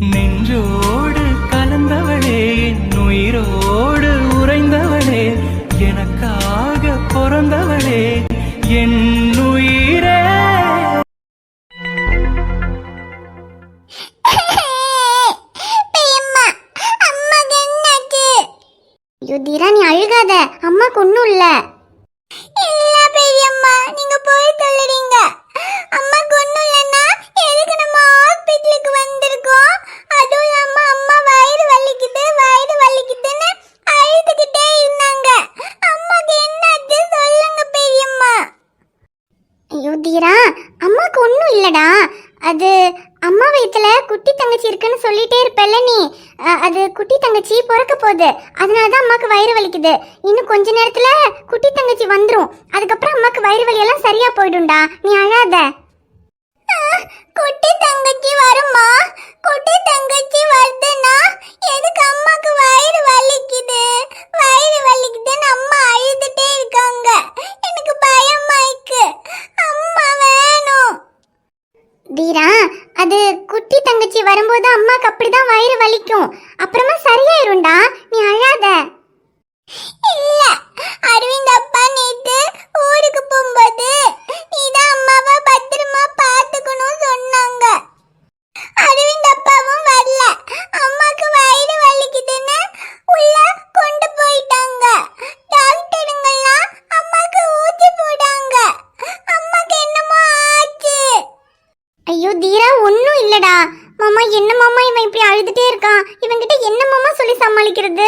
நெஞ்சோடு கலந்தவளே, என் உயிரோடு உறைந்தவளே, எனக்காக பிறந்தவளே, என் உயிரே. தீரா, நீ அழுகாத, அம்மாக்கு ஒண்ணும் இல்ல. இல்ல பெரியம்மா, நீங்க போய் சொல்லுறீங்க. அம்மாக்கு ஒண்ணும் இல்லன்னா எதுக்கு நம்ம ஹாஸ்பிடலுக்கு வந்திருக்கோம்? அதுவும் இல்லாம அம்மா வயிறு வலிக்குதுன்னு அழுதுகிட்டே இருந்தாங்க. அம்மாக்கு என்னாச்சு சொல்லுங்க பெரியம்மா. ஐயோ தீரா, அம்மாக்கு ஒண்ணும் இல்லடா. அது அம்மா வயித்துல குட்டி தங்கச்சி இருக்குன்னு சொல்லிட்டே இருப்பல்ல நீ. அது குட்டி தங்கச்சி பிறக்க போகுது, அதனாலதான் அம்மாக்கு வயிறு வலிக்குது. இன்னும் கொஞ்ச நேரத்துல குட்டி தங்கச்சி வந்துரும். அதுக்கப்புறம் அம்மாக்கு வயிறு வலி எல்லாம் சரியா போயிடும்டா, நீ அழாத. குட்டி தங்கச்சி வருமா? குட்டி தங்கச்சி வருதுன்னா எதுக்கு அம்மாக்கு வயிறு வலிக்குதுன்னு அம்மா அழுதுட்டே இருக்காங்க. எனக்கு பயமா இருக்கு. அம்மா வேணும். தீரா, அது குட்டி தங்கச்சி வரும்போது அம்மாக்கு அப்படிதான் வயிறு வலிக்கும். அப்புறமா சரியாயிரும்டா, நீ அழாத. இல்ல, அரவிந்த் அப்பா நேத்து ஊருக்கு போகும்போது நீதான் அம்மாவை பத்திரமா பாத்துக்கணும் சொன்னாங்க. அரவிந்த் அப்பாவும் வரல. அம்மாக்கு வயிறு வலிக்குதுன்னு உள்ள கொண்டு போயிட்டாங்க. டாக்டருங்கெல்லாம் அம்மாக்கு ஊசி போடாங்க. அம்மாக்கு என்னமோ ஆச்சு. ஐயோ தீரா, ஒன்னும் இல்லடா. மாமா, என்ன மாமா இவன் இப்படி அழுதுட்டே இருக்கான்? இவன்கிட்ட என்ன மாமா சொல்லி சமாளிக்கிறது?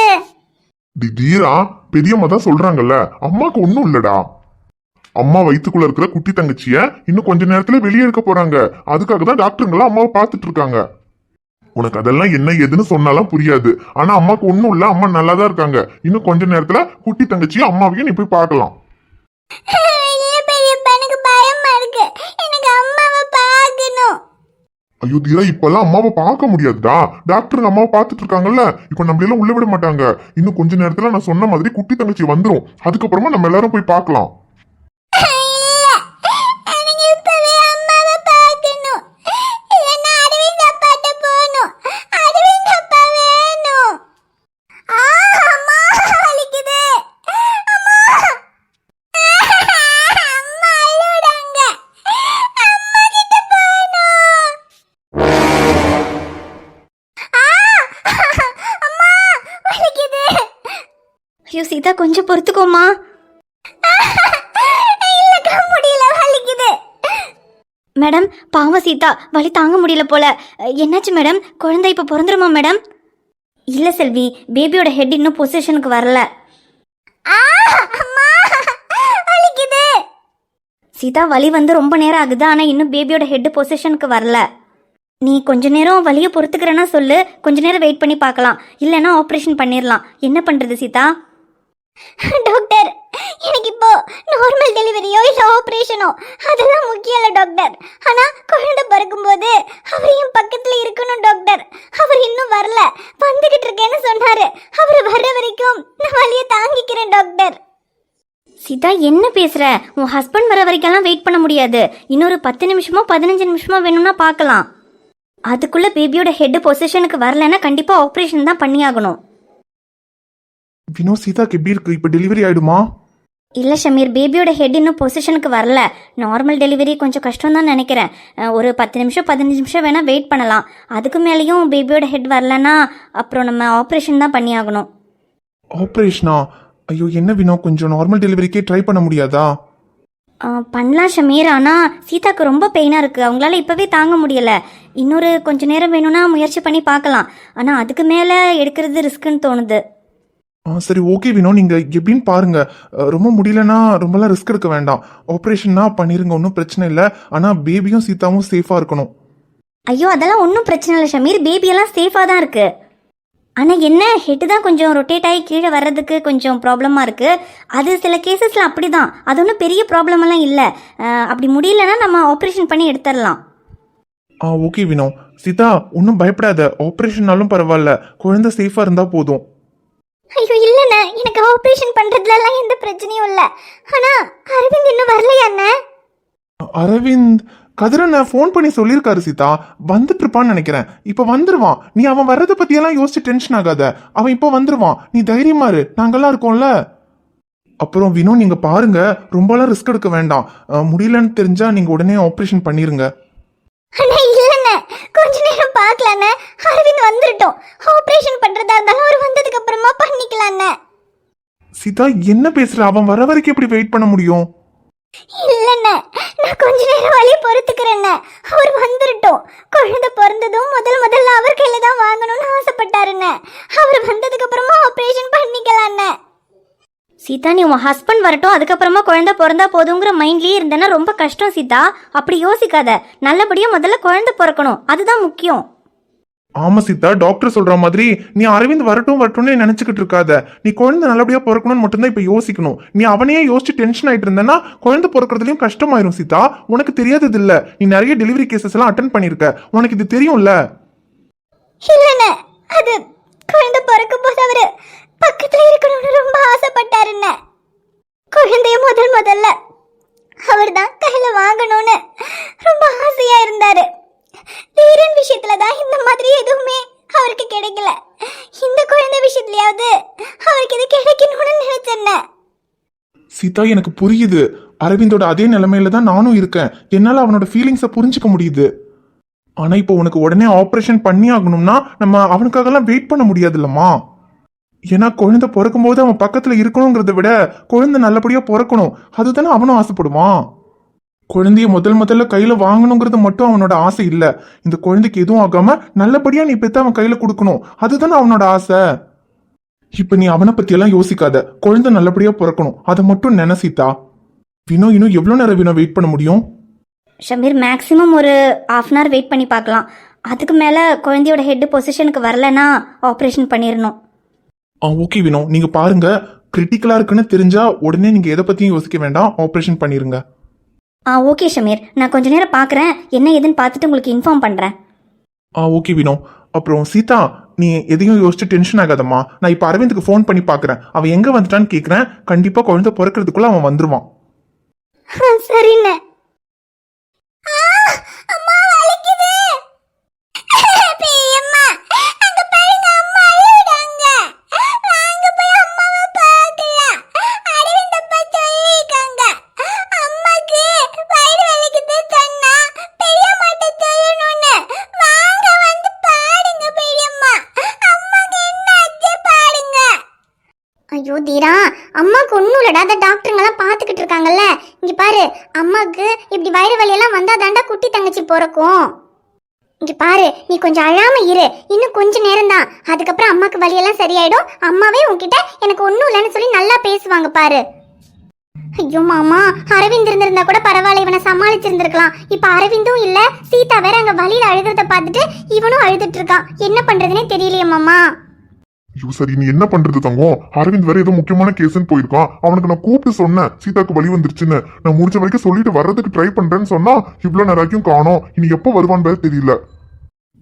தீரா, பெரியம்மா தான் சொல்றாங்கல்ல, அம்மாக்கு ஒண்ணும் இல்லடா. அம்மா வயிற்றுக்குள்ள இருக்கிற குட்டி தங்கச்சிய இன்னும் கொஞ்ச நேரத்துல வெளியே எடுக்க போறாங்க. அதுக்காக தான் டாக்டருங்களாம் அம்மாவை பார்த்துட்டு இருக்காங்க. உனக்கு அதெல்லாம் என்ன ஏதுன்னு சொன்னாலும் புரியாது. ஆனா அம்மாக்கு ஒண்ணும் இல்ல, அம்மா நல்லா தான் இருக்காங்க. இன்னும் கொஞ்ச நேரத்துல குட்டி தங்கச்சியும் அம்மாவையும் நீ போய் பார்க்கலாம். ஐயோ தீரா, இப்பெல்லாம் அம்மாவை பார்க்க முடியாதுடா. டாக்டருங்க அம்மாவை பார்த்துட்டு இருக்காங்கல்ல, இப்ப நம்ம எல்லாம் உள்ள விட மாட்டாங்க. இன்னும் கொஞ்ச நேரத்துல நான் சொன்ன மாதிரி குட்டி தங்கச்சி வந்துரும். அதுக்கப்புறமா நம்ம எல்லாரும் போய் பார்க்கலாம். ஐயோ சீதா, கொஞ்சம் பொறுத்துக்கோமா. மேடம், பாவம் சீதா, வலி தாங்க முடியல போல. என்னாச்சு மேடம்? குழந்தை இப்ப பிறந்துருமா மேடம்? இல்ல செல்வி, பேபியோட ஹெட் இன்னும் பொசிஷனுக்கு வரல. சீதா, வலி வந்து ரொம்ப நேரம் ஆகுது, ஆனா இன்னும் பேபியோட ஹெட் பொசிஷனுக்கு வரல. நீ கொஞ்ச நேரம் வலியை பொறுத்துக்கிறேன்னா சொல்லு, கொஞ்ச நேரம் வெயிட் பண்ணி பார்க்கலாம். இல்லைன்னா ஆப்ரேஷன் பண்ணிடலாம். என்ன பண்றது சீதா? டாக்டர், எனக்கு இப்போ நார்மல் டெலிவரியோ இல்ல ஆபரேஷனோ அதெல்லாம் முக்கியம் இல்ல டாக்டர். ஆனா குழந்தை பிறக்கும்போது அவர் என் பக்கத்துல இருக்கணும் டாக்டர். அவர் இன்னும் வரல, வந்துகிட்டு இருக்கேன்னு சொன்னாரு. அவர் வர்ற வரைக்கும் நான் வலியை தாங்கிக்கிறேன் டாக்டர். சீதா, என்ன பேசுற? உன் ஹஸ்பண்ட் வர வரைக்கும் வெயிட் பண்ண முடியாது. இன்னொரு 10 நிமிஷமோ 15 நிமிஷமோ வேணும்னா பார்க்கலாம். அதுக்குள்ள பேபியோட ஹெட் பொசிஷனுக்கு வரலன்னா கண்டிப்பா ஆபரேஷன் தான் பண்ணியாகணும். வினோ, சீதாக்கு எப்படி இருக்கு? இப்ப டெலிவரி ஆயிடுமா? இல்ல ஷமீர், பேபியோட ஹெட் இன்னும் பொசிஷனுக்கு வரல. நார்மல் டெலிவரி கொஞ்சம் கஷ்டம் தான் நினைக்கிறேன். ஒரு 10 நிமிஷம் 15 நிமிஷம் வேணா வெயிட் பண்ணலாம். அதுக்கு மேலேயும் பேபியோட ஹெட் வரலன்னா அப்புறம் நம்ம ஆப்ரேஷன் தான் பண்ணியாகணும். ஆப்ரேஷனா? ஐயோ, என்ன வினோ, கொஞ்சம் நார்மல் டெலிவரிக்கே ட்ரை பண்ண முடியாதா? பண்ணலாம் ஷமீர், ஆனால் சீதாக்கு ரொம்ப பெயினாக இருக்குது. அவங்களால இப்போவே தாங்க முடியலை. இன்னொரு கொஞ்சம் நேரம் வேணும்னா முயற்சி பண்ணி பார்க்கலாம். ஆனால் அதுக்கு மேலே எடுக்கிறது ரிஸ்க்குன்னு தோணுது. சரி, ஓகே வினோ, நீங்கள் எப்படின்னு பாருங்க. ரொம்ப முடியலன்னா ரொம்பலாம் ரிஸ்க் எடுக்க வேண்டாம். ஆப்ரேஷன்னா பண்ணிருங்க, ஒன்றும் பிரச்சனை இல்லை. ஆனால் பேபியும் சீதாவும் சேஃபாக இருக்கணும். ஐயோ, அதெல்லாம் ஒன்றும் பிரச்சனை இல்லை ஷமீர், பேபியெல்லாம் சேஃபாக தான் இருக்குது. ஆனால் என்ன, ஹெட்டு தான் கொஞ்சம் ரொட்டேட் ஆகி கீழே வர்றதுக்கு கொஞ்சம் ப்ராப்ளமாக இருக்குது. அது சில கேசஸில் அப்படி தான், அது ஒன்றும் பெரிய ப்ராப்ளமெல்லாம் இல்லை. அப்படி முடியலன்னா நம்ம ஆப்ரேஷன் பண்ணி எடுத்துடலாம். ஓகே வினோ. சீதா, ஒன்றும் பயப்படாத, ஆப்ரேஷன்னாலும் பரவாயில்ல, குழந்தை சேஃபாக இருந்தால் போதும். ஐயோ இல்லைண்ணே, எனக்கு ஆப்ரேஷன் பண்ணுறதுலலாம் எந்த பிரச்சனையும் இல்லை. ஆனால் அரவிந்த் இன்னும் வரலையா அண்ணே? அரவிந்த் கதிரனை ஃபோன் பண்ணி சொல்லியிருக்காரு சீதா, வந்துட்டு இருப்பான்னு நினைக்கிறேன். இப்ப வந்துருவான். நீ அவன் வர்றதை பத்தியெல்லாம் யோசிச்சு டென்ஷன் ஆகாத. அவன் இப்போ வந்துருவான். நீ தைரியமா இரு, நாங்கெல்லாம் இருக்கோம்ல. அப்புறம் வினோ, நீங்க பாருங்க, ரொம்பலாம் ரிஸ்க் எடுக்க வேண்டாம். முடியலன்னு தெரிஞ்சா நீங்க உடனே ஆப்ரேஷன் பண்ணிருங்க. அண்ணா இல்லண்ணே, கொஞ்ச நேரம் பார்க்கலாண்ணே. அரவிந்த் வந்துட்டோம். ஆபரேஷன் பண்றதா இருந்தாலும் அவர் வந்ததுக்கு அப்புறமா பண்ணிக்கலாண்ணே. சீதா என்ன பேசுற? அவன் வர வரைக்கும் எப்படி வெயிட் பண்ண முடியும்? இல்லண்ணே, நான் கொஞ்ச நேரம் வழி பொறுத்துக்கிறேண்ணே. அவர் வந்துட்டோம். குழந்தை பிறந்ததும் முதல்ல அவர் கையில தான் வாங்கணும்னு ஆசைப்பட்டாருண்ணே. அவர் வந்ததுக்கு அப்புறமா ஆபரேஷன் பண்ணிக்கலாண்ணே. சீதா, நீ உன் ஹஸ்பண்ட் வரட்டும், அதுக்கப்புறமா குழந்தை பிறந்தா போதுங்கிற மைண்ட்லயே இருந்தேன்னா ரொம்ப கஷ்டம் சீதா. அப்படி யோசிக்காத. நல்லபடியா முதல்ல குழந்தை பிறக்கணும், அதுதான் முக்கியம். ஆமா சீதா, டாக்டர் சொல்ற மாதிரி நீ அரவிந்த் வரட்டும்னு நினைச்சுக்கிட்டு இருக்காத. நீ குழந்தை நல்லபடியா பிறக்கணும்னு மட்டும்தான் இப்ப யோசிக்கணும். நீ அவனையே யோசிச்சு டென்ஷன் ஆயிட்டு இருந்தேன்னா குழந்தை பிறக்கிறதுலயும் கஷ்டமாயிரும் சீதா. உனக்கு தெரியாதது இல்ல, நீ நிறைய டெலிவரி கேசஸ் எல்லாம் அட்டென்ட் பண்ணிருக்க, உனக்கு இது தெரியும்ல. இல்லண்ணே, அது குழந்தை பிறக்கும் போது அவரு பக்கத்துல இருக்கணும்னு ரொம்ப ஆசைப்பட்டாருண்ணே. குழந்தைய முதல்ல அவர் தான் கையில வாங்கணும்னு ரொம்ப ஆசையா இருந்தாரு. தீரன் விஷயத்துல தான் இந்த மாதிரி எதுவுமே அவருக்கு கிடைக்கல. இந்த குழந்தை விஷயத்துலயாவது அவருக்கு இது கிடைக்கணும்னு நினைச்சேன்ன. சீதா, எனக்கு புரியுது. அரவிந்தோட அதே நிலைமையில தான் நானும் இருக்கேன். என்னால அவனோட ஃபீலிங்ஸை புரிஞ்சுக்க முடியுது. ஆனா இப்போ உனக்கு உடனே ஆப்ரேஷன் பண்ணி ஆகணும்னா நம்ம அவனுக்காகலாம் வெயிட் பண்ண முடியாதுல்லம்மா. ஏன்னா குழந்தை பிறக்கும் போது அவன் பக்கத்துல இருக்கணுங்கிறத விட குழந்தை நல்லபடியா பிறக்கணும், அதுதானே அவனும் ஆசைப்படுவான். குழந்தைய முதல்ல கையில வாங்கணுங்கிறது மட்டும் அவனோட ஆசை இல்ல. இந்த குழந்தைக்கு எதுவும் ஆகாம நல்லபடியா நீ பெத்து அவன் கையில கொடுக்கணும், அதுதானே அவனோட ஆசை. இப்ப நீ அவனை பத்தி எல்லாம் யோசிக்காத. குழந்தை நல்லபடியா பிறக்கணும், அதை மட்டும் நினைச்சித்தா. வினோ, இன்னும் எவ்வளவு நேரம் வினோ வெயிட் பண்ண முடியும்? ஷமீர், மேக்ஸிமம் ஒரு 1/2 hour வெயிட் பண்ணி பார்க்கலாம். அதுக்கு மேல குழந்தையோட ஹெட் பொசிஷனுக்கு வரலன்னா ஆப்ரேஷன் பண்ணிடணும். ஓகே வினோ, நீங்க பாருங்க, கிரிட்டிக்கலா இருக்குன்னு தெரிஞ்சா உடனே நீங்க எதை பத்தியும் யோசிக்க வேண்டாம், ஆப்ரேஷன் பண்ணிருங்க. ஓகே ஷமீர், நான் கொஞ்ச நேரம் பார்க்குறேன், என்ன ஏதுன்னு பார்த்துட்டு உங்களுக்கு இன்ஃபார்ம் பண்ணுறேன். ஓகே வினோ. அப்புறம் சீதா, நீ எதையும் யோசிச்சு டென்ஷன் ஆகாதம்மா. நான் இப்போ அரவிந்துக்கு ஃபோன் பண்ணி பார்க்குறேன். அவன் எங்கே வந்துட்டான்னு கேட்குறேன். கண்டிப்பாக குழந்தை பிறக்கிறதுக்குள்ள அவன் வந்துருவான். சரிண்ணே. அம்மா வலிக்குது. பெரியம்மா, அங்க பாருங்க, அம்மா அழுகுறாங்க. வாங்க போய் அம்மாவை பார்க்கலாம். அரவிந்த் அப்பா சொல்லிருக்காங்க, அம்மாக்கு வயிறு வலிக்குது சொன்னா பெரியம்மாட்ட சொல்லணும்னு. வாங்க வந்து பாருங்க பெரியம்மா, அம்மாக்கு என்ன ஆச்சு பாருங்க. ஐயோ தீரா, அம்மாக்கு ஒன்றும் இல்லடா. அந்த டாக்டருங்கெல்லாம் பார்த்துக்கிட்டு இருக்காங்கல்ல. இங்க பாரு, அம்மாக்கு இப்படி வயிறு வலியெல்லாம் வந்தா தாண்டா குட்டி தங்கச்சி பிறக்கும். இங்க பாரு, நீ கொஞ்சம் அழாம இரு. இன்னும் கொஞ்ச நேரம் தான், அதுக்கப்புறம் அம்மாக்கு வலியெல்லாம் சரியாயிடும். அம்மாவே உன்கிட்ட எனக்கு ஒன்றும் இல்லைன்னு சொல்லி நல்லா பேசுவாங்க பாரு. ஐயோ மாமா, அரவிந்த் இருந்திருந்தா கூட பரவாயில்ல, இவனை சமாளிச்சிருந்திருக்கலாம். இப்ப அரவிந்தும் இல்ல, சீதா வேற அங்க வலியில அழுகிறத பார்த்துட்டு இவனும் அழுதுட்டு இருக்கான். என்ன பண்றதுன்னே தெரியலையே மாமா. ஐயோ சரி, நீ என்ன பண்றது தங்கம்? அரவிந்த் வேற ஏதோ முக்கியமான கேஸ்ன்னு போயிருக்கான். அவனுக்கு நான் கூப்பிட்டு சொன்னேன் சீதாக்கு வலி வந்துருச்சுன்னு. நான் முடிஞ்ச வரைக்கும் சொல்லிட்டு வர்றதுக்கு ட்ரை பண்றேன்னு சொன்னா இவ்வளவு நேரம் காணோம். இனி எப்போ வருவான்னு வேற தெரியல.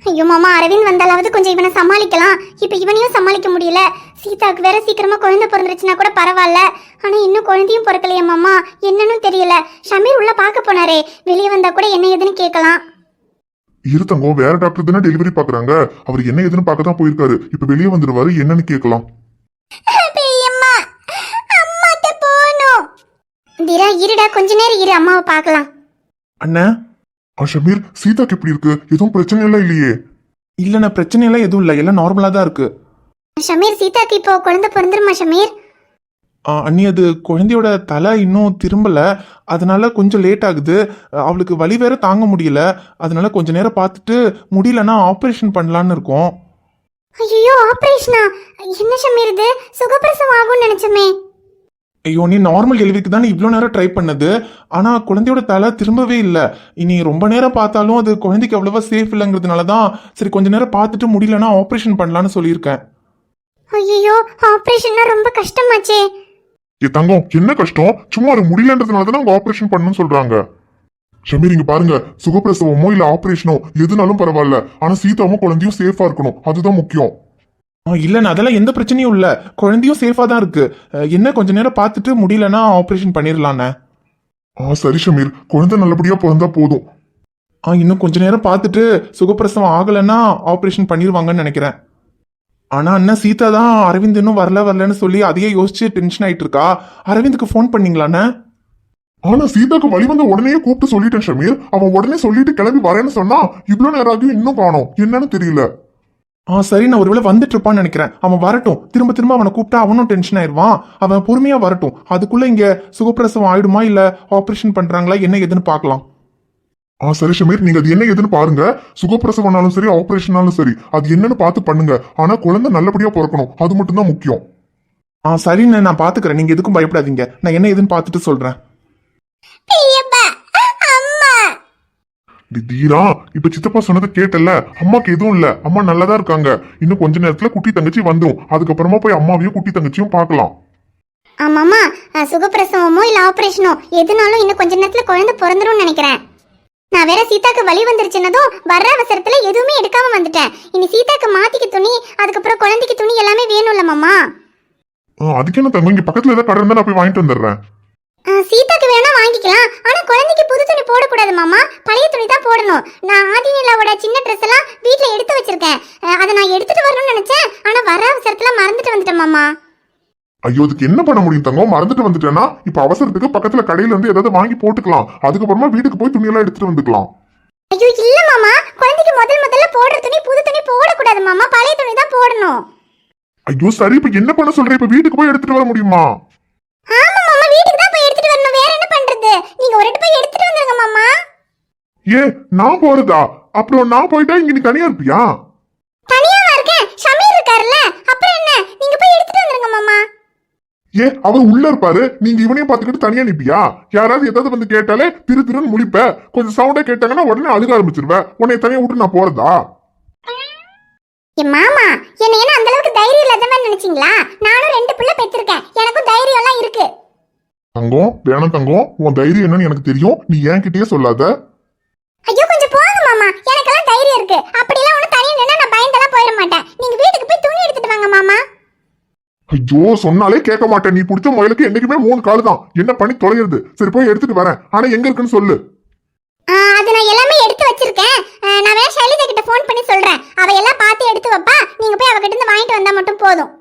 ஐயோ மாமா, அரவிந்த் வந்தாலாவது கொஞ்சம் இவனை சமாளிக்கலாம். இப்ப இவனையும் சமாளிக்க முடியல. சீதாக்கு வேற சீக்கிரமா குழந்தை பிறந்துருச்சுன்னா கூட பரவாயில்ல. ஆனா இன்னும் குழந்தையும் பிறக்கலையே மாமா, என்னன்னு தெரியல. ஷமீர் உள்ள பார்க்க போனாரே, வெளியே வந்தா கூட என்ன ஏதுன்னு கேட்கலாம். இரு தங்கம், வேற டாக்டர் தானே டெலிவரி பாக்குறாங்க. அவர் என்ன ஏதுன்னு பார்க்க தான் போயிருக்காரு. இப்ப வெளியே வந்துருவாரு, என்னன்னு கேட்கலாம். பெரியம்மா, அம்மாட்ட போணும். தீரா இருடா, கொஞ்ச நேரம் இரு, அம்மாவை பார்க்கலாம். அண்ணா. ஷமீர், சீதாக்கு எப்படி இருக்கு? எதுவும் பிரச்சனை எல்லாம் இல்லையே? இல்லைண்ணா, பிரச்சனை எல்லாம் எதுவும் இல்லை, எல்லாம் நார்மலா தான் இருக்கு. ஷமீர், சீதாக்கு இப்போ குழந்தை பிறந்துருமா ஷமீர்? அண்ணி, அது குழந்தையோட தலை இன்னும் திரும்பல, அதனால கொஞ்சம் லேட் ஆகுது. அவளுக்கு வலி வேற தாங்க முடியல, அதனால கொஞ்ச நேரம் பார்த்துட்டு முடியலன்னா ஆப்ரேஷன் பண்ணலான்னு இருக்கோம். ஐயோ, ஆபரேஷனா? என்ன ஷமீர் இது? சுகப்பிரசவம் ஆகும்னு நினைச்சமே. ஐயோ, நீ நார்மல் டெலிவரிக்கு தானே இவ்வளோ நேரம் ட்ரை பண்ணது. ஆனா குழந்தையோட தலை திரும்பவே இல்லை. இனி ரொம்ப நேரம் பார்த்தாலும் அது குழந்தைக்கு அவ்வளவா சேஃப் இல்லைங்கிறதுனால தான் சரி கொஞ்ச நேரம் பார்த்துட்டு முடியலன்னா ஆப்ரேஷன் பண்ணலான்னு சொல்லியிருக்கேன். ஐயோ, ஆபரேஷன்னா ரொம்ப கஷ்டமாச்சே. தங்கம், என்ன கஷ்டம்? சும்மா ஒரு முடியலன்றதுனால தானே அவங்க ஆபரேஷன் பண்ணணும்னு சொல்றாங்க. ஷமீர், இங்க பாருங்க, சுகப்பிரசவமோ இல்ல ஆபரேஷனோ எதுனாலும் பரவாயில்ல, ஆனா சீதாவும் குழந்தையும் சேஃபா இருக்கணும், அதுதான் முக்கியம். இல்லைண்ணா, அதெல்லாம் எந்த பிரச்சனையும் இல்லை, குழந்தையும் சேஃபா தான் இருக்கு. என்ன கொஞ்ச நேரம் பார்த்துட்டு முடியலன்னா ஆப்ரேஷன் பண்ணிடலாண்ணே. சரி ஷமீர், குழந்தை நல்லபடியா பிறந்தா போதும். இன்னும் கொஞ்ச நேரம் பார்த்துட்டு சுகப்பிரசவம் ஆகலைன்னா ஆப்ரேஷன் பண்ணிடுவாங்கன்னு நினைக்கிறேன். ஆனா அண்ணா சீதா தான் அரவிந்த் இன்னும் வரலன்னு சொல்லி அதையே யோசிச்சு டென்ஷன் ஆயிட்டு இருக்கா. அரவிந்துக்கு ஃபோன் பண்ணீங்களாண்ணே? ஆனா சீதாக்கு வழி வந்த உடனே கூப்பிட்டு சொல்லிட்டேன் ஷமீர். அவன் உடனே சொல்லிட்டு கிளம்பி வரேன்னு சொன்னா இவ்வளவு நேரம் ஆகியும் இன்னும் காணோம், என்னன்னு தெரியல. சரி, நான் ஒருவேளை வந்துட்டு இருப்பான்னு நினைக்கிறேன். அவன் வரட்டும், திரும்ப திரும்ப அவனை கூப்பிட்டா அவனும் டென்ஷன் ஆயிடுவான். அவன் பொறுமையா வரட்டும். அதுக்குள்ள இங்க சுகப்பிரசவம் ஆயிடுமா இல்ல ஆப்ரேஷன் பண்றாங்களா என்ன ஏதுன்னு பார்க்கலாம். சரி ஷமீர், நீங்க அது என்ன ஏதுன்னு பாருங்க. சுகப்பிரசவனாலும் சரி ஆபரேஷனாலும் சரி அது என்னன்னு பார்த்து பண்ணுங்க. ஆனா குழந்தை நல்லபடியா பிறக்கணும், அது மட்டும் தான் முக்கியம். சரிண்ணே, நான் பாத்துக்கிறேன். நீங்க எதுக்கும் பயப்படாதீங்க. நான் என்ன ஏதுன்னு பார்த்துட்டு சொல்றேன். தீரா, இப்ப சித்தப்பா சொன்னதை கேட்டல. அம்மாக்கு எதுவும் இல்ல, அம்மா நல்லாதான் இருக்காங்க. இன்னும் கொஞ்ச நேரத்துல குட்டி தங்கச்சி வந்துடும். அதுக்கப்புறமா போய் அம்மாவையும் குட்டி தங்கச்சியும் பார்க்கலாம். ஆமாமா, சுகப்பிரசவமோ இல்ல ஆபரேஷனோ எதுனாலும் இன்னும் கொஞ்ச நேரத்துல குழந்தை பிறந்துரும் நினைக்கிறேன். நான் வேற சீதாக்கு வலி வந்துருச்சுன்னதும் வர்ற அவசரத்துல எதுவுமே எடுக்காம வந்துட்டேன். இனி சீதாக்கு மாத்திக்கு துணி, அதுக்கப்புறம் குழந்தைக்கு துணி எல்லாமே வேணும்ல மாமா. அதுக்கு என்ன தங்க, இங்க பக்கத்துல ஏதாவது கடை இருந்தா நான் போய் வாங்கிட்டு வந்துடுறேன். சீதாக்கு வேணா வாங்கிக்கலாம், ஆனா குழந்தைக்கு புது துணி போடக்கூடாது மாமா, பழைய துணி தான் போடணும். நான் ஆதிநிலாவோட சின்ன ட்ரெஸ் எல்லாம் வீட்ல எடுத்து வச்சிருக்கேன். அதை நான் எடுத்துட்டு வரணும்னு நினைச்சேன், ஆனா வர அவசரத்துல மறந்துட்டு வந்துட்டேன் மாமா. ஐயோ, இதுக்கு என்ன பண்ண முடியும் தங்கம்? மறந்துட்டு வந்துட்டேன்னா இப்ப அவசரத்துக்கு பக்கத்துல கடையில இருந்து ஏதாவது வாங்கி போட்டுக்கலாம். அதுக்கப்புறமா வீட்டுக்கு போய் துணியெல்லாம் எடுத்துட்டு வந்துக்கலாம். ஐயோ இல்ல மாமா, குழந்தைக்கு முதல்ல போடுற துணி புது துணி போடக்கூடாது மாமா, பழைய துணி தான் போடணும். ஐயோ சரி, இப்ப என்ன பண்ண சொல்றேன்? இப்ப வீட்டுக்கு போய் எடுத்துட்டு வர முடியுமா? ஆமா மாமா, வீட்டுக்கு தான் போய் எடுத்துட்டு வரணும், வேற என்ன பண்றது? நீங்க ஒரு போய் எடுத்துட்டு வந்துருங்க மாமா. நான் போறதா? அப்புறம் நான் போயிட்டா இங்க நீ தனியா இருப்பியா? தனியாவா இருக்கேன்? ஷமீர் இருக்காருல்ல, அப்புறம் என்ன? நீங்க போய் எடுத்துட்டு வந்துருங்க மாமா. அவர் உள்ள இருப்பாரு, நீங்க இவனையும் பாத்துக்கிட்டு தனியா நிப்பியா? யாராவது ஏதாவது வந்து கேட்டாலே திருன்னு முழிப்ப. கொஞ்சம் சவுண்டா கேட்டாங்கன்னா உடனே அழுக ஆரம்பிச்சிருவேன். உன்னை தனியா விட்டு நான் போறதா? மாமா, என்ன அந்த அளவுக்கு தைரியம் இல்லாதவன் நினைச்சீங்களா? நானும் 2 பிள்ளை பெற்றிருக்கேன், எனக்கும் தைரியம் எல்லாம் இருக்கு. தங்கம் வேணாம் தங்கம், உன் தைரியம் என்னன்னு எனக்கு தெரியும், நீ என்கிட்டயே சொல்லாத. ஐயோ கொஞ்சம் போங்க மாமா, எனக்கெல்லாம் தைரியம் இருக்கு. அப்படிலாம் ஒண்ணு தனியா நின்னா நான் பயந்தெல்லாம் போயிட மாட்டேன். நீங்க வீட்டுக்கு போய் துணி எடுத்துட்டு வாங்க மாமா. ஐயோ சொன்னாலே கேட்க மாட்டேன். நீ பிடிச்ச முயலுக்கு என்னைக்குமே 3 கால் தான். என்ன பண்ணி தொலைகிறது? சரி போய் எடுத்துட்டு வரேன், ஆனா எங்க இருக்குன்னு சொல்லு. அது நான் எல்லாமே எடுத்து வச்சிருக்கேன். நான் வேற ஷைலிதா கிட்ட ஃபோன் பண்ணி சொல்றேன், அவ எல்லாம் பார்த்து எடுத்து வைப்பா. நீங்க போய் அவகிட்ட இருந்து வாங்கிட்டு வந்தா மட்டும் போதும்.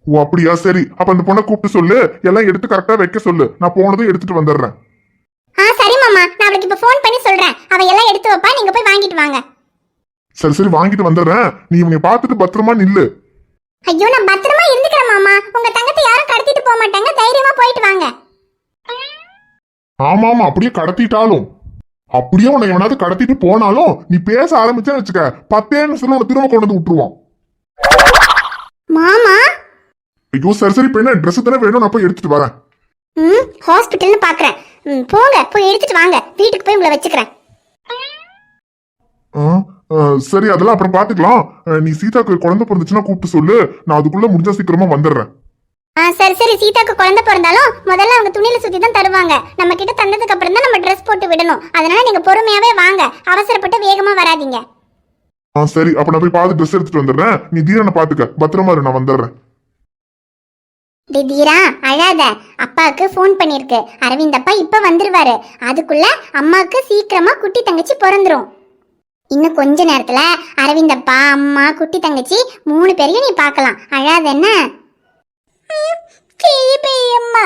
ஓ அப்படியா? சரி, அப்ப அந்த பொண்ணை கூப்பிட்டு சொல்லு, எல்லாம் எடுத்து கரெக்டா வைக்க சொல்லு. நான் போனதும் எடுத்துட்டு வந்துடுறேன். சரி மாமா, நான் அவளுக்கு இப்ப ஃபோன் பண்ணி சொல்றேன், அவ எல்லாம் எடுத்து வைப்பா. நீங்க போய் வாங்கிட்டு வாங்க. சரி வாங்கிட்டு வந்துடுறேன். நீ இவனை பார்த்துட்டு பத்திரமா நில்லு. ஐயோ நான் பத்திரமா இருந்துக்கிறேன் மாமா. உங்க தங்கத்தை யாரும் கடத்திட்டு போக மாட்டாங்க, தைரியமா போயிட்டு வாங்க. ஆமா, அப்படியே கடத்திட்டாலும், அப்படியே உன்னை எவனாவது கடத்திட்டு போனாலும் நீ பேச ஆரம்பிச்சேன்னு வச்சுக்க, 10 நிமிஷத்துல உன்னை திரும்ப கொண்டு வந்து விட்டுருவான். மாமா ஐயோ சரி இப்ப என்ன ட்ரெஸ் தானே வேணும், நான் போய் எடுத்துட்டு வரேன். ஹாஸ்பிட்டல்னு பாக்குறேன். போங்க போய் எடுத்துட்டு வாங்க, வீட்டுக்கு போய் உங்களை வச்சுக்கிறேன். சரி அதெல்லாம் அப்புறம் பாத்துக்கலாம். நீ சீதாக்கு குழந்தை பிறந்துச்சுன்னா கூப்பிட்டு சொல்லு, நான் அதுக்குள்ள முடிஞ்சா சீக்கிரமா வந்துடுறேன். சரி, சீதாக்கு குழந்தை பிறந்தாலும் முதல்ல அவங்க துணியில சுத்தி தான் தருவாங்க. நம்ம கிட்ட தந்ததுக்கு அப்புறம் தான் நம்ம ட்ரெஸ் போட்டு விடணும். அதனால நீங்க பொறுமையாவே வாங்க, அவசரப்பட்டு வேகமா வராதீங்க. சரி, அப்ப நான் போய் பார்த்து ட்ரெஸ் எடுத்துட்டு வந்துடுறேன். நீ தீரனை பாத்துக்க, பத்திரமா இரு, நான் வந்துடுறேன். தீரா அழாத, அப்பாவுக்கு ஃபோன் பண்ணிருக்கு. அரவிந்த் அப்பா இப்ப வந்துருவாரு. அதுக்குள்ள அம்மாவுக்கு சீக்கிரமா குட்டி தங்கச்சி பிறந்துரும். இன்னும் கொஞ்ச நேரத்துல அரவிந்த் அப்பா, அம்மா, குட்டி தங்கச்சி 3 பேரையும் நீ பார்க்கலாம். அழாத என்ன? பெரியம்மா,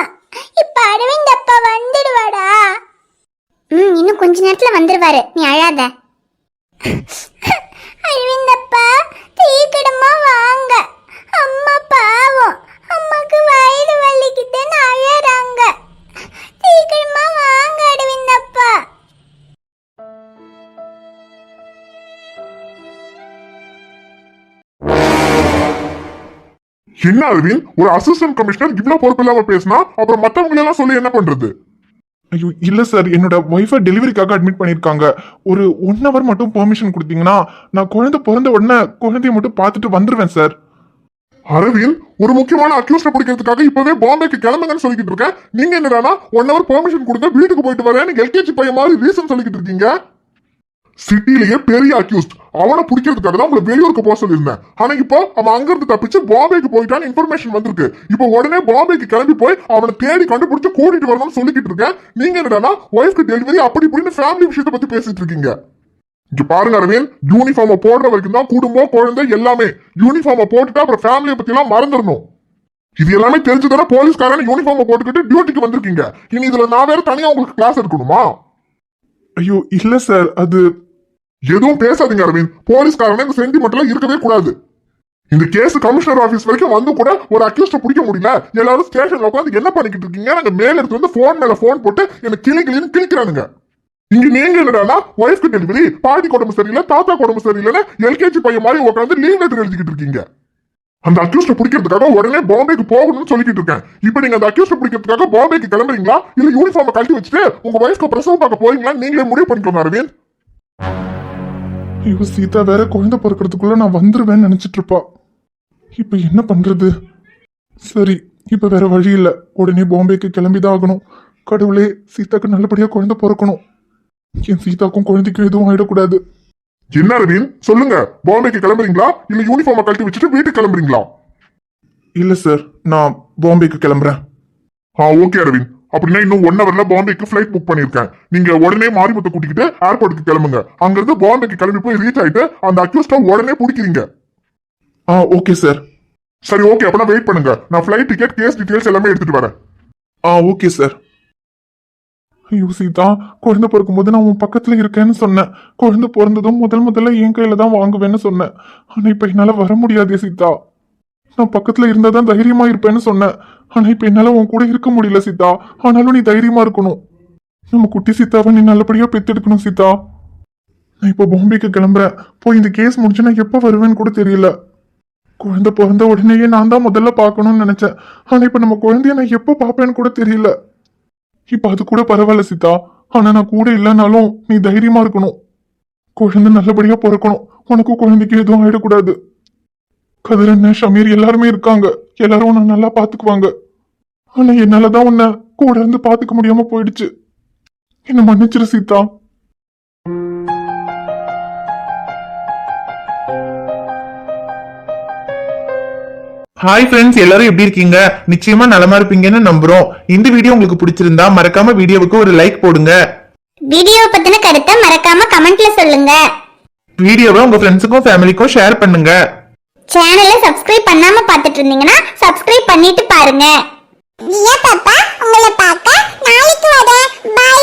இப்ப அரவிந்த் அப்பா வந்துடுவாடா? இன்னும் கொஞ்ச நேரத்துல வந்துருவாரு, நீ அழாத. அரவிந்த் அப்பா சீக்கிரமா வாங்க, அம்மா பாவம், அம்மாக்கு வயிறு வலிக்குதுன்னு அழறாங்க. சீக்கிரமா வாங்க அரவிந்த் அப்பா. என்ன அரவிந்த், ஒரு அசிஸ்டன்ட் கமிஷனர் இவ்வளவு பொறுப்பு இல்லாம பேசினா அப்புறம் மத்தவங்க எல்லாம் சொல்லி என்ன பண்றது? ஐயோ இல்ல சார், என்னோட ஒய்ஃபை டெலிவரிக்காக அட்மிட் பண்ணிருக்காங்க. ஒரு 1 hour மட்டும் பெர்மிஷன் கொடுத்தீங்கன்னா நான் குழந்தை பிறந்த உடனே குழந்தைய மட்டும் பார்த்துட்டு வந்துருவேன் சார். அரவிந்த், ஒரு முக்கியமான அக்யூஸ்ட பிடிக்கிறதுக்காக இப்பவே பாம்பேக்கு கிளம்புங்கன்னு சொல்லிக்கிட்டு இருக்கேன். நீங்க என்னடானா 1 hour பெர்மிஷன் கொடுங்க, வீட்டுக்கு போயிட்டு வரேன்னு எல்கேஜி பையன் மாதிரி ரீசன் சொல்லிக்கிட்டு இருக்கீங்க. சிட்டிலேயே பெரிய அக்யூஸ்ட். அவனை பிடிக்கிறதுக்காக தான் உங்களை வெளியூருக்கு போக சொல்லியிருந்தேன். ஆனா இப்போ அவன் அங்கிருந்து தப்பிச்சு பாம்பேக்கு போயிட்டான்னு இன்ஃபர்மேஷன் வந்திருக்கு. இப்போ உடனே பாம்பேக்கு கிளம்பி போய் அவனை தேடி கண்டுபிடிச்சு கூட்டிட்டு வரணும்னு சொல்லிக்கிட்டு இருக்கேன். நீங்க என்னடா ஒய்ஃப்க்கு டெலிவரி அப்படி இப்படின்னு ஃபேமிலி விஷயத்தை பத்தி பேசிட்டு இருக்கீங்க. இங்க பாருங்க அரவிந்த், யூனிஃபார்ம் போடுற வரைக்கும் தான் குடும்பம் குழந்தை எல்லாமே. யூனிஃபார்ம் போட்டுட்டா அப்புறம் ஃபேமிலியை பத்தி எல்லாம் மறந்துடணும். இது எல்லாமே தெரிஞ்சுதானே போலீஸ்காரன் யூனிஃபார்ம் போட்டுக்கிட்டு டியூட்டிக்கு வந்திருக்கீங்க. இனி இதுல நான் வேற தனியா உங்களுக்கு கிளாஸ் எடுக்கணுமா? ஐயோ இல்ல சார், அது எதுவும் பேசாதீங்க அரவிந்த். போலீஸ்காரன் இந்த சென்டிமெண்ட்ல இருக்கவே கூடாது. இந்த கேஸ் கமிஷனர் ஆபீஸ் வரைக்கும் வந்து கூட ஒரு அக்யூஸ்ட பிடிக்க முடியல. எல்லாரும் ஸ்டேஷன்ல உட்காந்து என்ன பண்ணிக்கிட்டு இருக்கீங்க? நாங்க மேல எடுத்து வந்து போன் மேல போன் போட்டு என்ன கிளின்னு கிளிக்கிறானுங்க. இங்க நீங்க என்னடா ஒய்ஃப்க்கு டெலிவரி, பாட்டி உடம்பு சரியில்லை, தாத்தா உடம்பு சரியில்லைன்னு எல்கேஜி பையன் மாதிரி உட்காந்து லீவ் லெட்டர் எழுதிக்கிட்டு இருக்கீங்க. அந்த அக்யூஸ்ட பிடிக்கிறதுக்காக உடனே பாம்பேக்கு போகணும்னு சொல்லிட்டு இருக்கேன். இப்போ நீங்க அந்த அக்யூஸ்ட பிடிக்கிறதுக்காக பாம்பேக்கு கிளம்புறீங்களா இல்ல யூனிஃபார்ம் கழட்டி வச்சுட்டு உங்க ஒய்ஃப்க்கு பிரசவம் பார்க்க போறீங்களா? நீங்களே முடிவு பண்ணிக்கோங்க அரவிந்த். ஐயோ சீதா வேற குழந்தை பிறக்கிறதுக்குள்ள நான் வந்துருவேன்னு நினைச்சிட்டு இருப்பா. இப்ப என்ன பண்றது? சரி, இப்ப வேற வழி இல்ல. உடனே பாம்பேக்கு கிளம்பிதான் ஆகணும். கடவுளே, சீதாக்கு நல்லபடியா குழந்தை பிறக்கணும். என் சீதாக்கும் குழந்தைக்கும் எதுவும் ஆயிடக்கூடாது. என்ன அரவிந்த் சொல்லுங்க, பாம்பேக்கு கிளம்புறீங்களா இல்ல யூனிஃபார்ம் கழட்டி வச்சுட்டு வீட்டுக்கு கிளம்புறீங்களா? இல்ல சார், நான் பாம்பேக்கு கிளம்புறேன். ஓகே அரவிந்த், அப்படின்னா இன்னும் 1 ஹவர்ல பாம்பேக்கு ஃபிளைட் புக் பண்ணிருக்கேன். நீங்க உடனே மாரிமுத்தை கூட்டிக்கிட்டு ஏர்போர்ட்டுக்கு கிளம்புங்க. அங்கிருந்து பாம்பேக்கு கிளம்பி போய் ரீச் ஆயிட்டு அந்த அக்யூஸ்ட உடனே பிடிக்கிறீங்க. Okay sir. சரி ஓகே, அப்பனா வெயிட் பண்ணுங்க. நான் ஃபிளைட் டிக்கெட், கேஸ் டீடைல்ஸ் எல்லாமே எடுத்துட்டு வரேன். Okay sir. ஐயோ சீதா, குழந்தை பிறக்கும்போது நான் உன் பக்கத்துல இருக்கேன்னு சொன்னேன். குழந்தை பிறந்ததும் முதல்ல என் கையில தான் வாங்குவேன்னு சொன்னேன். ஆனா இப்ப என்னால வர முடியாதே சீதா. நான் பக்கத்துல இருந்தாதான் தைரியமா இருப்பேன்னு சொன்னேன். ஆனா இப்ப என்னால உன் கூட இருக்க முடியல சீதா. ஆனாலும் நீ தைரியமா இருக்கணும். நம்ம குட்டி சீதாவை நீ நல்லபடியா பெத்தெடுக்கணும் சீதா. நான் இப்ப பாம்பேக்கு கிளம்புறேன். போய் இந்த கேஸ் முடிச்சு நான் எப்ப வருவேன்னு கூட தெரியல. குழந்தை பிறந்த உடனேயே நான் தான் முதல்ல பார்க்கணும்னு நினைச்சேன். ஆனா இப்ப நம்ம குழந்தைய நான் எப்ப பாப்பேன்னு கூட தெரியல. இப்ப அது கூட பரவாயில்ல சீதா. ஆனா நான் கூட இல்லைனாலும் நீ தைரியமா இருக்கணும். குழந்தை நல்லபடியா பிறக்கணும். உனக்கும் குழந்தைக்கு எதுவும் ஆயிடக்கூடாது. கதிரண்ண, ஷமீர் எல்லாருமே இருக்காங்க. எல்லாரும் உன்னை நல்லா பாத்துக்குவாங்க. ஆனா என்னாலதான் உன்னை கூட இருந்து பாத்துக்க முடியாம போயிடுச்சு. என்ன மன்னிச்சிரு சீதா. ஹாய் ஃப்ரெண்ட்ஸ், எல்லாரும் எப்படி இருக்கீங்க? நிச்சயமா நலமா இருப்பீங்கன்னு நம்புறோம். இந்த வீடியோ உங்களுக்கு பிடிச்சிருந்தா மறக்காம வீடியோவுக்கு ஒரு லைக் போடுங்க. வீடியோ பத்தின கருத்தை மறக்காம கமெண்ட்ல சொல்லுங்க. வீடியோவை உங்க ஃப்ரெண்ட்ஸுக்கும் ஃபேமிலிக்கும் ஷேர் பண்ணுங்க. சேனலை சப்ஸ்கிரைப் பண்ணாம பார்த்துட்டு இருந்தீங்கன்னா சப்ஸ்கிரைப் பண்ணிட்டு பாருங்க. பாப்பா, உங்களை பார்க்க நாளைக்கு வரேன். பை.